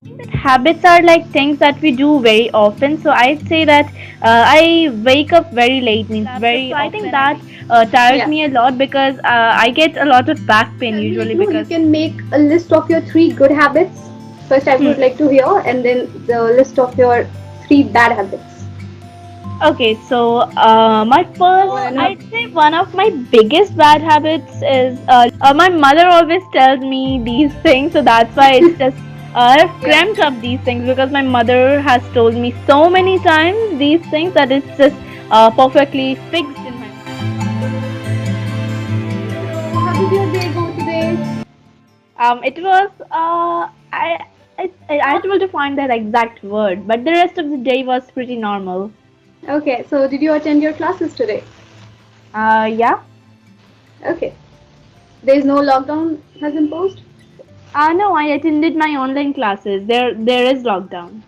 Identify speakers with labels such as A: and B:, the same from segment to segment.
A: That habits are like things that we do very often. So I'd say that I wake up very late, means
B: Laptop.
A: very
B: So I think
A: often. I
B: that
A: wake tires
C: Yeah.
A: me a lot because I get a lot of back pain
C: Tell me,
A: usually
C: you
A: because.
C: can make a list of your three good habits. First, I
A: Hmm.
C: would like to hear, and then the list of your three bad habits.
A: Okay, so my
C: I
A: first,
C: wanna know.
A: I'd say one of my biggest bad habits is my mother always tells me these things, so that's why it's just I've
C: Yeah.
A: cramped up these things because my mother has told me so many times these things that it's just perfectly fixed in my mind.
C: So, how did your day go today?
A: It was I had to find that exact word, but the rest of the day was pretty normal.
C: Okay. So, did you attend your classes today?
A: Yeah.
C: Okay. There is no lockdown has imposed.
A: No, I attended my online classes. There is lockdown.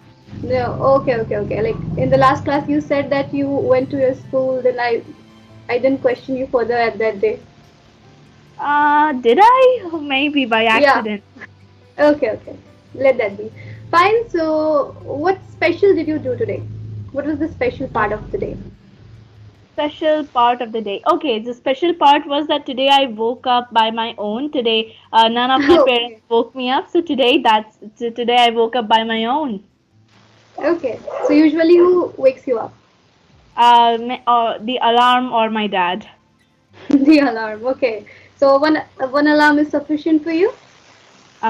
C: No. Okay. Okay. Okay. Like in the last class, you said that you went to your school. Then I didn't question you further at that day.
A: Did I? Maybe by
C: Yeah.
A: accident.
C: Okay. Okay. Let that be. Fine. So, what special did you do today? What was the special part of the day?
A: Special part of the day. Okay, the special part was that today I woke up by my own. Today, none of my parents
C: Okay.
A: woke me up. So today I woke up by my own.
C: Okay. So usually who wakes you up?
A: Or the alarm or my dad.
C: The alarm. Okay. So one alarm is sufficient for you?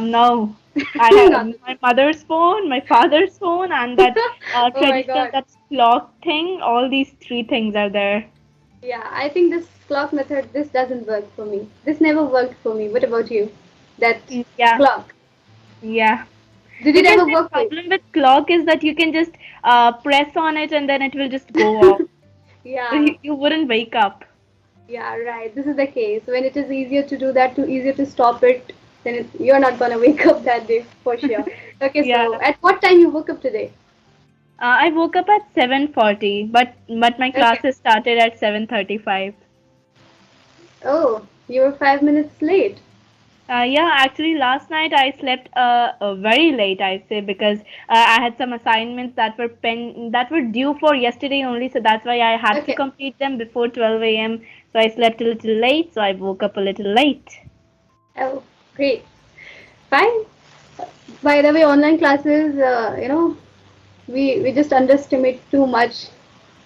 A: No. I have
C: Not at
A: my mother's phone, my father's phone, and
C: all.
A: that
C: Oh my
A: traditional
C: god.
A: that clock thing. All these three things are there.
C: Yeah, I think this clock method this doesn't work for me. This never worked for me. What about you? That
A: Yeah,
C: clock.
A: yeah.
C: Did it
A: Because
C: ever
A: the
C: work for you?
A: problem with clock is that you can just press on it and then it will just go off. So
C: Yeah.
A: you wouldn't wake up.
C: Yeah, right. This is the case. When it is easier to do that, too easier to stop it, then you're not gonna wake up that day for sure. Okay,
A: Yeah.
C: so at what time you woke up today?
A: I woke up at 7:40, but my
C: Okay.
A: classes started at 7:35.
C: Oh, you were 5 minutes late.
A: Yeah, actually last night I slept very late, I say, because I had some assignments that were due for yesterday only, so that's why I had to
C: Okay.
A: complete them before 12 a.m. So I slept a little late, so I woke up a little late.
C: Oh, great. Fine. By the way, online classes, we just underestimate too much.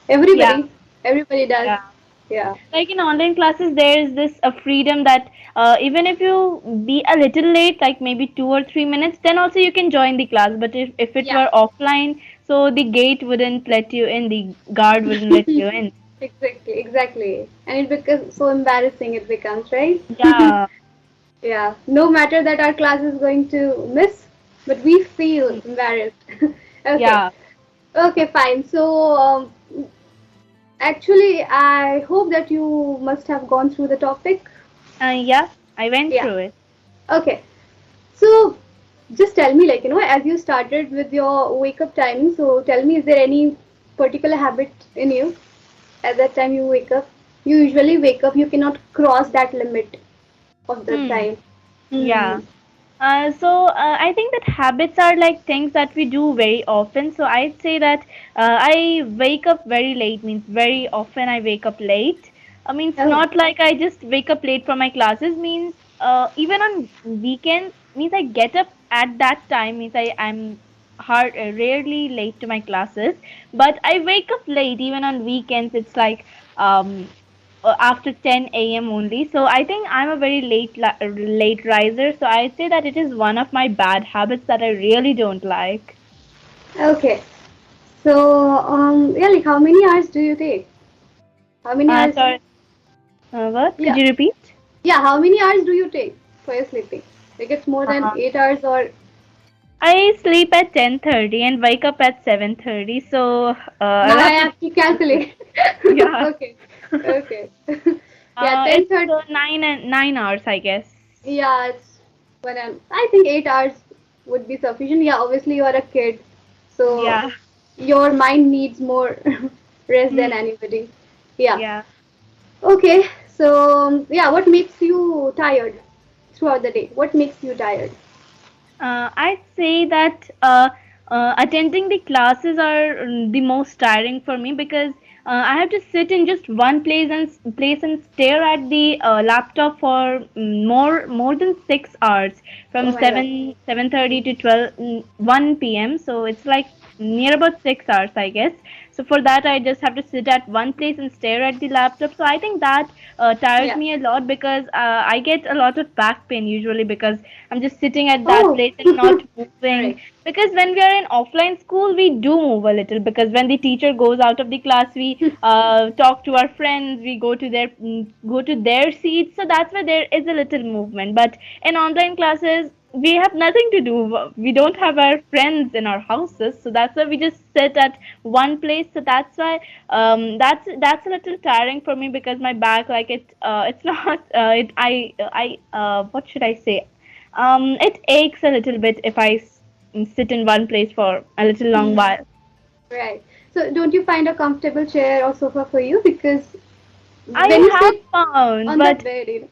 A: Yeah,
C: Everybody does.
A: yeah.
C: Yeah.
A: Like in online classes there is this freedom that even if you be a little late, like maybe 2 or 3 minutes, then also you can join the class, but if it
C: Yeah.
A: were offline, so the gate wouldn't let you in, the guard wouldn't let you in.
C: Exactly, exactly. And it becomes so embarrassing it becomes, right?
A: Yeah.
C: Yeah. No matter that our class is going to miss, but we feel
A: Mm.
C: embarrassed. Okay.
A: Yeah.
C: Okay, fine. So, actually, I hope that you must have gone through the topic.
A: Yeah, I went
C: Yeah.
A: through it.
C: Okay. So, just tell me, like, as you started with your wake up timing, so tell me, is there any particular habit in you at that time you wake up? You usually wake up, you cannot cross that limit of the
A: Hmm.
C: time. Hmm.
A: Yeah. I think that habits are like things that we do very often. So I'd say that I wake up very late, means very often I wake up late. Means
C: Oh,
A: not like I just wake up late for my classes, means even on weekends, means I get up at that time, means I'm rarely late to my classes, but I wake up late even on weekends. It's like um after 10 a.m. only. So I think I'm a very late riser. So I say that it is one of my bad habits that I really don't like.
C: okay. So, yeah, like how many hours do you take? How many hours?
A: Sorry, what? Could
C: Yeah,
A: you repeat?
C: yeah. How many hours do you take for your sleeping? Like it's more than
A: Uh,
C: 8 hours or
A: I sleep at 10:30 and wake up at 7:30. So I'll
C: now I
A: have to
C: have to calculate.
A: yeah.
C: Okay, okay. Yeah, ten
A: It's
C: thirty.
A: 9 hours, I guess.
C: Yeah, it's when I think 8 hours would be sufficient. Yeah, obviously you are a kid, so
A: Yeah.
C: your mind needs more rest than
A: Hmm.
C: anybody. Yeah.
A: Yeah.
C: Okay. So yeah, what makes you tired throughout the day? What makes you tired?
A: I'd say that attending the classes are the most tiring for me because I have to sit in just one place and stare at the laptop for more than 6 hours
C: Oh
A: from
C: my God.
A: 7:30 to 1 p.m. So it's like near about 6 hours, I guess. So for that, I just have to sit at one place and stare at the laptop. So I think that tires
C: Yeah.
A: me a lot because I get a lot of back pain usually because I'm just sitting at that
C: Oh,
A: place and not moving.
C: correct.
A: Because when we are in offline school, we do move a little. Because when the teacher goes out of the class, we talk to our friends. We go to their seats. So that's why there is a little movement. But in online classes, we have nothing to do. We don't have our friends in our houses, so that's why we just sit at one place. So that's why that's a little tiring for me because my back, like it's not what should I say? It aches a little bit if sit in one place for a little long
C: Hmm.
A: while.
C: Right. So don't you find a comfortable chair or sofa for you? Because
A: I
C: when you
A: have
C: sit
A: found,
C: on the
A: but
C: bed,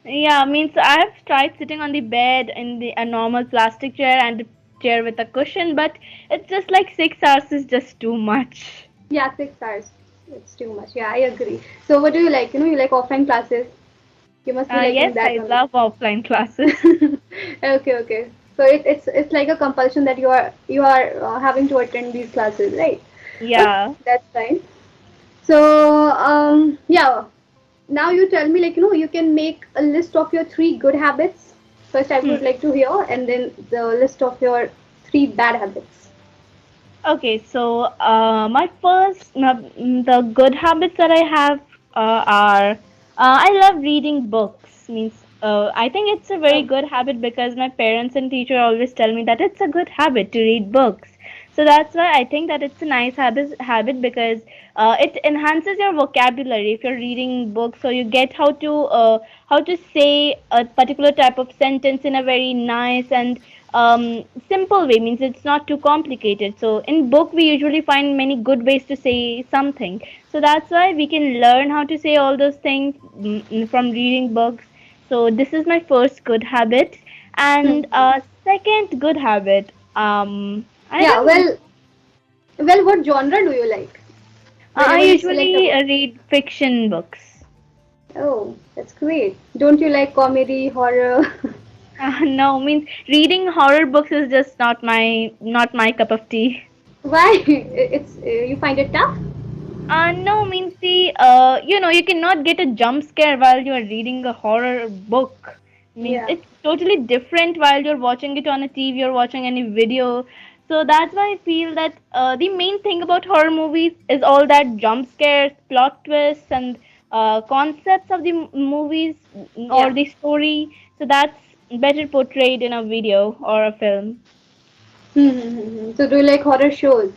A: yeah, means I've tried sitting on the bed in the a normal plastic chair and a chair with a cushion, but it's just like 6 hours is just too much.
C: yeah, 6 hours. It's too much. Yeah, I agree. So what do you like? You like offline classes. You must be
A: Yes,
C: liking that
A: I
C: only.
A: love offline classes.
C: Okay, okay. So it's like a compulsion that you are having to attend these classes, right? Okay,
A: Yeah.
C: that's fine. So yeah, now you tell me you can make a list of your three good habits. First, I would
A: Hmm.
C: like to hear, and then the list of your three bad habits.
A: Okay, so the good habits that I have are I love reading books. Means I think it's a very
C: Oh.
A: good habit because my parents and teacher always tell me that it's a good habit to read books. So that's why I think that it's a nice habit because it enhances your vocabulary if you're reading books. So you get how to say a particular type of sentence in a very nice and simple way, means it's not too complicated. So in book we usually find many good ways to say something, so that's why we can learn how to say all those things from reading books. So this is my first good habit. And
C: Hmm.
A: second good habit, I
C: Yeah,
A: don't know.
C: well, what genre do you like?
A: I
C: Whenever you select a
A: usually
C: book.
A: read fiction books.
C: Oh, that's great. Don't you like comedy, horror?
A: No, means reading horror books is just not my cup of tea.
C: Why? It's you find it tough?
A: No, means you cannot get a jump scare while you are reading a horror book. Means
C: Yeah.
A: it's totally different while you're watching it on a TV or watching any video. So that's why I feel that the main thing about horror movies is all that jump scares, plot twists, and concepts of the movies or
C: Yeah.
A: the story. So that's better portrayed in a video or a film.
C: So do you like horror shows,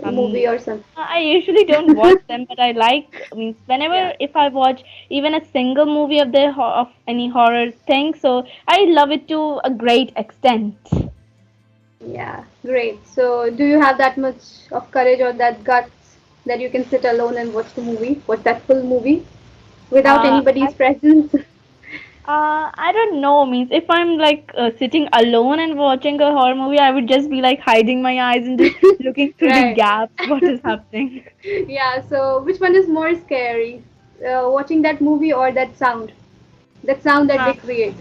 A: Um,
C: movie or something?
A: I usually don't watch them, but I like. I mean,
C: Yeah.
A: whenever if I watch even a single movie of of any horror thing, so I love it to a great extent.
C: Yeah. Great. So do you have that much of courage or that guts that you can sit alone and watch the movie, watch that full movie without
A: Uh, I
C: anybody's presence?
A: I don't know. Means if I'm like sitting alone and watching a horror movie, I would just be like hiding my eyes and just looking through the
C: Right.
A: gaps. What is happening?
C: Yeah. So which one is more scary, watching that movie or that sound? That sound that they create.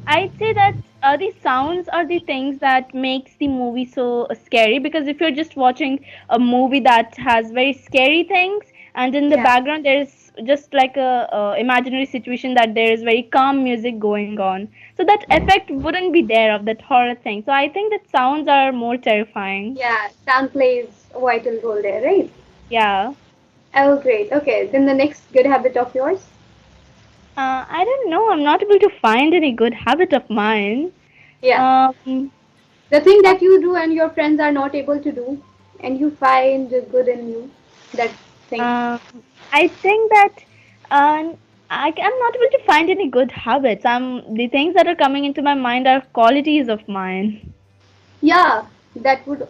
A: I'd say that the sounds are the things that makes the movie so scary, because if you're just watching a movie that has very scary things and in the
C: Yeah.
A: background there's just like a imaginary situation that there is very calm music going on, so that effect wouldn't be there of that horror thing. So I think that sounds are more terrifying.
C: Yeah. Sound plays a vital role there, right?
A: Yeah.
C: Oh, great. Okay. Then the next good habit of yours.
A: I don't know, I'm not able to find any good habit of mine.
C: Yeah.
A: um
C: The thing that you do and your friends are not able to do, and you find good in you. That thing.
A: Um, I think that I'm not able to find any good habits. The things that are coming into my mind are qualities of mine.
C: Yeah, that would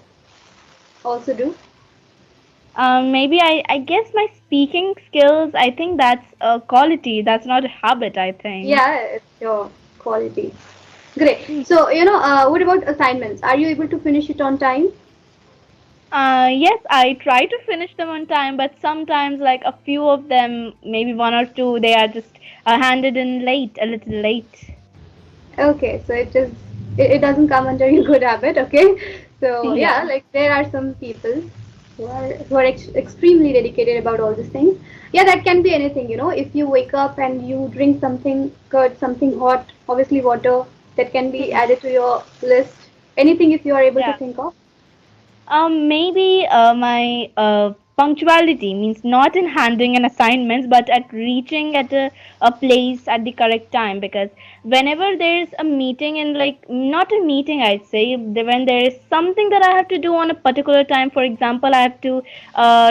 C: also do.
A: Maybe I guess my speaking skills. I think that's a quality. That's not a habit, I think.
C: Yeah, it's your quality. Great. So, what about assignments? Are you able to finish it on time?
A: Yes, I try to finish them on time, but sometimes, like a few of them, maybe one or two, they are just handed in late, a little late.
C: Okay, so it doesn't come under your good habit. Okay, so yeah,
A: Yeah.
C: like there are some people who are extremely dedicated about all these things. Yeah, that can be anything. If you wake up and you drink something good, something hot, obviously water, that can be
A: Hmm.
C: added to your list. Anything if you are able to
A: Yeah.
C: think of.
A: Maybe my punctuality means not in handing an assignments, but at reaching at a place at the correct time. Because whenever there's a meeting and like not a meeting, I'd say when there is something that I have to do on a particular time. For example, I have to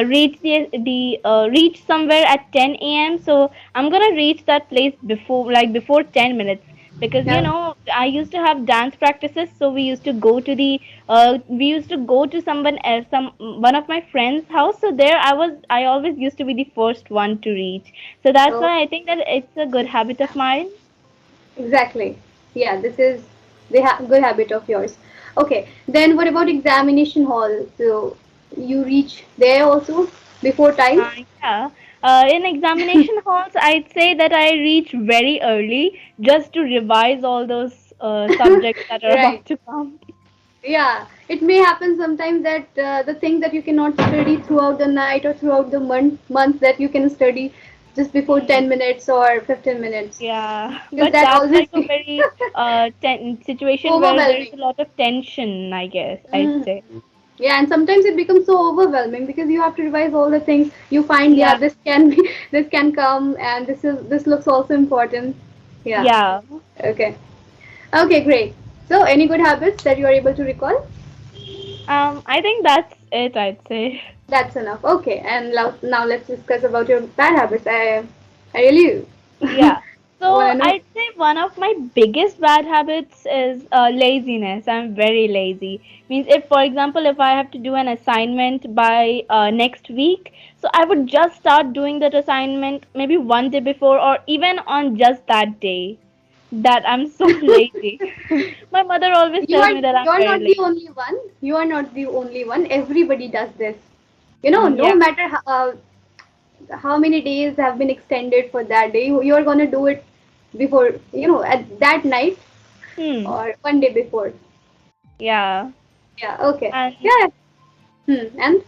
A: reach the reach somewhere at 10 a.m. So I'm gonna reach that place before 10 minutes, because
C: Yeah.
A: I used to have dance practices, so we used to go to someone else, some one of my friends' house. So there I always used to be the first one to reach. So that's
C: Oh,
A: why I think that it's a good habit of mine.
C: exactly. Yeah, this is the good habit of yours. Okay, then what about examination hall? So you reach there also before time?
A: Uh, yeah. In examination halls, I'd say that I reach very early just to revise all those subjects that are
C: Right.
A: about to come.
C: Yeah, it may happen sometimes that the things that you cannot study throughout the night or throughout the month that you can study just before
A: Hmm.
C: 10 minutes or 15 minutes.
A: Yeah,
C: Because
A: but
C: that
A: that's
C: always
A: like a
C: be
A: very situation where there's
C: overwhelming.
A: a lot of tension, I guess I'd
C: Mhm.
A: say.
C: Yeah, and sometimes it becomes so overwhelming because you have to revise all the things. You find, yeah,
A: Yeah,
C: this can be, this can come, and this looks also important. Yeah.
A: yeah.
C: Okay. Okay, great. So, any good habits that you are able to recall?
A: I think that's it, I'd say.
C: That's enough. Okay, and now let's discuss about your bad habits. I really
A: Yeah.
C: want
A: So
C: to know.
A: I'd say one of my biggest bad habits is laziness. I'm very lazy. Means if, for example, if I have to do an assignment by next week, so I would just start doing that assignment maybe one day before or even on just that day. That I'm so lazy. My mother always
C: You
A: tells
C: are
A: me that I'm
C: you're
A: very
C: not the
A: lazy.
C: only one. You are not the only one. Everybody does this. No
A: Yeah.
C: matter how many days have been extended for that day, you're gonna do it before, at that night
A: Hmm.
C: or one day before.
A: Yeah.
C: Yeah. Okay.
A: And
C: Yeah. And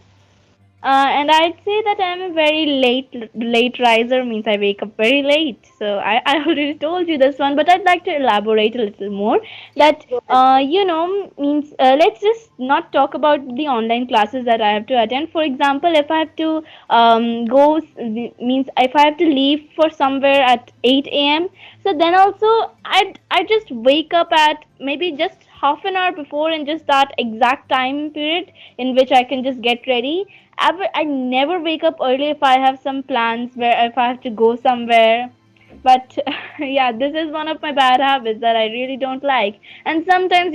A: And I'd say that I'm a very late riser, means I wake up very late. So I already told you this one, but I'd like to elaborate a little more.
C: yeah,
A: That
C: go ahead.
A: means let's just not talk about the online classes that I have to attend. For example, if I have to means if I have to leave for somewhere at 8 a.m. So then also I just wake up at maybe just half an hour before and just that exact time period in which I can just get ready. I never wake up early if I have some plans where if I have to go somewhere. But yeah, this is one of my bad habits that I really don't like. And sometimes,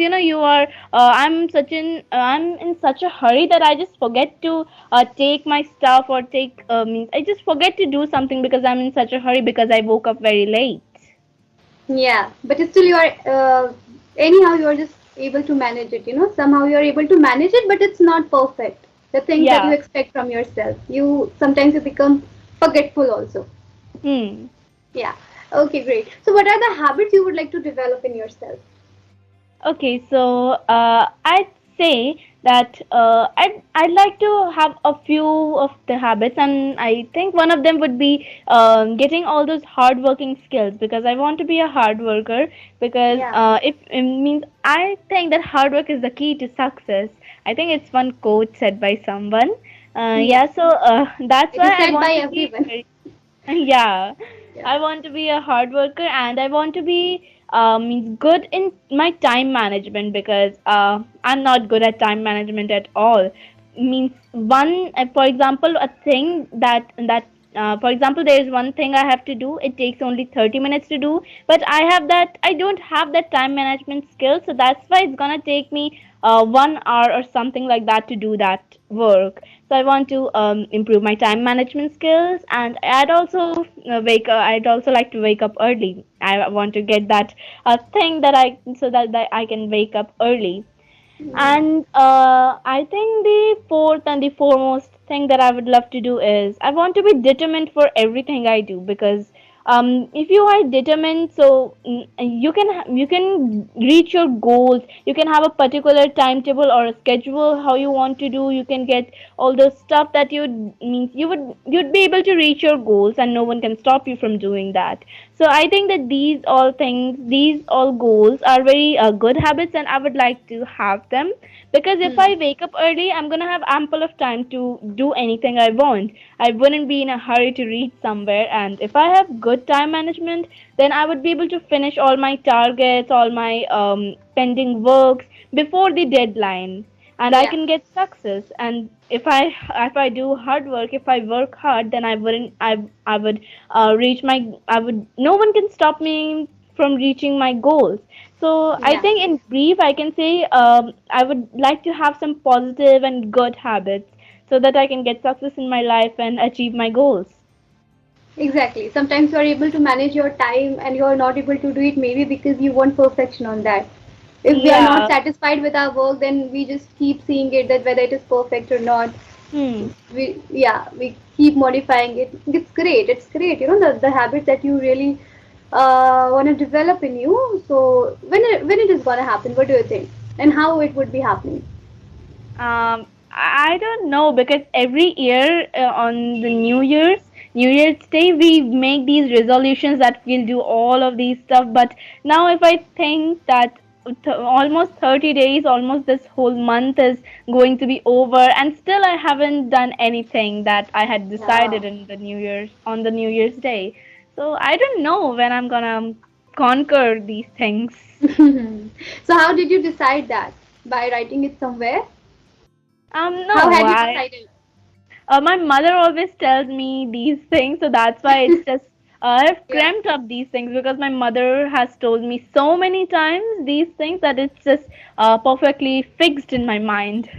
A: I'm in such a hurry that I just forget to take my stuff or take means I just forget to do something because I'm in such a hurry because I woke up very late.
C: Yeah, but still you are anyhow you are just able to manage it. Somehow you are able to manage it, but it's not perfect. The things that you
A: Yeah.
C: expect from yourself, you become forgetful also.
A: Hmm.
C: Yeah. Okay, great. So, what are the habits you would like to develop in yourself?
A: Okay, so I'd say that I'd like to have a few of the habits, and I think one of them would be getting all those hardworking skills because I want to be a hard worker. Because
C: Yeah.
A: if it means I think that hard work is the key to success. I think it's one quote said by someone.
C: Hmm.
A: Yeah, so that's
C: It is
A: why I
C: said by
A: want to be
C: everyone.
A: very yeah,
C: Yeah.
A: I want to be a hard worker and I want to be means good in my time management because I'm not good at time management at all. Means for example, a thing for example, there is one thing I have to do. It takes only 30 minutes to do, but I don't have that time management skill, so that's why it's gonna take me 1 hour or something like that to do that work. So I want to improve my time management skills, and I'd also like to wake up early. I want to get that thing that that I can wake up early.
C: Yeah.
A: And I think the fourth and the foremost thing that I would love to do is I want to be determined for everything I do, because if you are determined, so you can reach your goals. You can have a particular timetable or a schedule how you want to do. You can get all those stuff that you'd be able to reach your goals, and no one can stop you from doing that. So I think that these all goals are very good habits, and I would like to have them, because if
C: Hmm.
A: I wake up early, I'm gonna have ample of time to do anything I want. I wouldn't be in a hurry to reach somewhere, and if I have good time management, then I would be able to finish all my targets, all my pending works before the deadline, and I
C: Yeah.
A: can get success. And if I do hard work, if I work hard, then I would reach my I would no one can stop me from reaching my goals. So I
C: Yeah.
A: think in brief I can say I would like to have some positive and good habits so that I can get success in my life and achieve my goals.
C: Exactly. Sometimes you are able to manage your time and you are not able to do it maybe because you want perfection on that. If we are not
A: Yeah.
C: satisfied with our work, then we just keep seeing it that whether it is perfect or not.
A: Hmm.
C: We keep modifying it. It's great. It's great. You know the habit that you really want to develop in you. So when it is gonna happen, what do you think? And how it would be happening?
A: I don't know, because every year on the New Year's Day, we make these resolutions that we'll do all of these stuff. But now, if I think that almost 30 days, almost this whole month is going to be over, and still I haven't done anything that I had
C: Yeah.
A: decided in the New Year's Day. So I don't know when I'm gonna conquer these things.
C: So how did you decide that? By writing it somewhere? How
A: No,
C: had you
A: I
C: decided?
A: My mother always tells me these things, so that's why it's just I've
C: Yeah.
A: cramped up these things, because my mother has told me so many times these things that it's just perfectly fixed in my mind.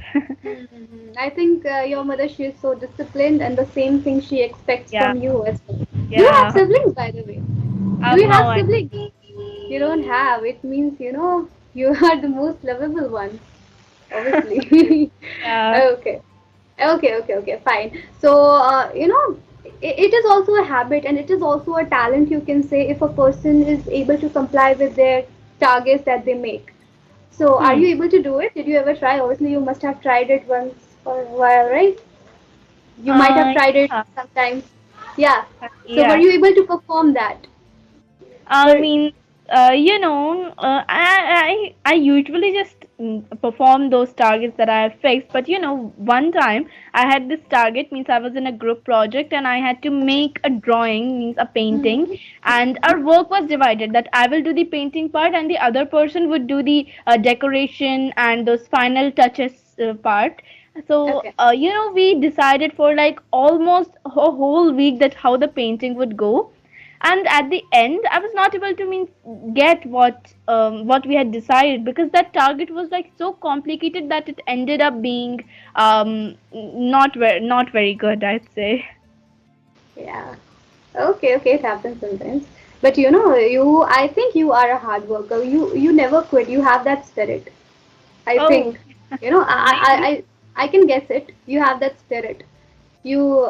C: I think your mother, she is so disciplined, and the same thing she expects
A: Yeah,
C: from you as well. Do you have
A: yeah.
C: siblings, by the way? Do you
A: No,
C: have
A: I
C: siblings? You don't have. It means you are the most lovable one, obviously.
A: yeah.
C: Okay. Okay, fine. So, it is also a habit and it is also a talent, you can say, if a person is able to comply with their targets that they make. So, are
A: Hmm.
C: you able to do it? Did you ever try? Obviously, you must have tried it once or a while, right? You might have tried it
A: Yeah,
C: sometimes. Yeah. So, were
A: yeah.
C: you able to perform that?
A: I
C: Were
A: mean, I usually just perform those targets that I have fixed. But one time I had this target, means I was in a group project and I had to make a drawing, means a painting,
C: Mhm.
A: and our work was divided. That I will do the painting part, and the other person would do the decoration and those final touches part. So
C: Okay.
A: we decided for like almost a whole week that how the painting would go, and at the end I was not able to get what we had decided, because that target was like so complicated that it ended up being not very good, I'd say.
C: Yeah. Okay, it happens sometimes. But I think you are a hard worker. You never quit. You have that spirit. I
A: Oh,
C: think,
A: maybe.
C: I can guess it. You have that spirit. You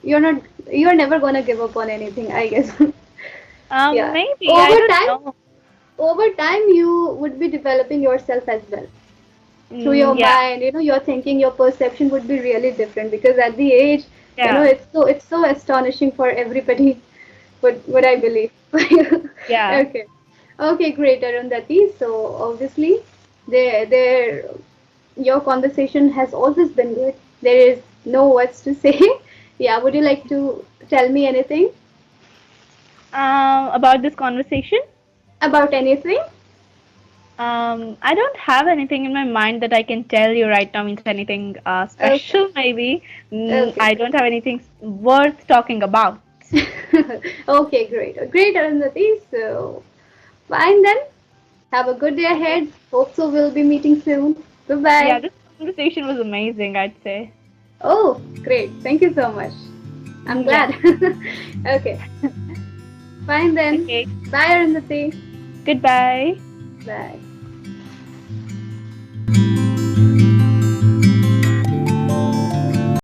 C: you're not you're never gonna give up on anything, I guess. Yeah.
A: Maybe, I
C: Over
A: don't
C: time,
A: know.
C: you would be developing yourself as well through your
A: Yeah,
C: mind. Your thinking, your perception would be really different because at the age,
A: yeah,
C: it's so astonishing for everybody. What I believe.
A: yeah.
C: Okay. Okay, great, Arundhati. So obviously, there, your conversation has always been good. There is no words to say. Yeah, would you like to tell me anything
A: About this conversation,
C: about anything?
A: I don't have anything in my mind that I can tell you right now, means anything
C: Okay.
A: special maybe.
C: Okay.
A: I don't have anything worth talking about.
C: Okay, great. Great, Arundhati. So, fine then. Have a good day
A: Okay.
C: ahead. Hope so we'll be meeting soon. Bye
A: Yeah,
C: bye.
A: this conversation was amazing, I'd say.
C: Oh, great. Thank you so much. I'm
A: Yeah.
C: glad. Okay, fine then.
A: Okay.
C: Bye, Arundhati.
A: Goodbye.
C: Bye.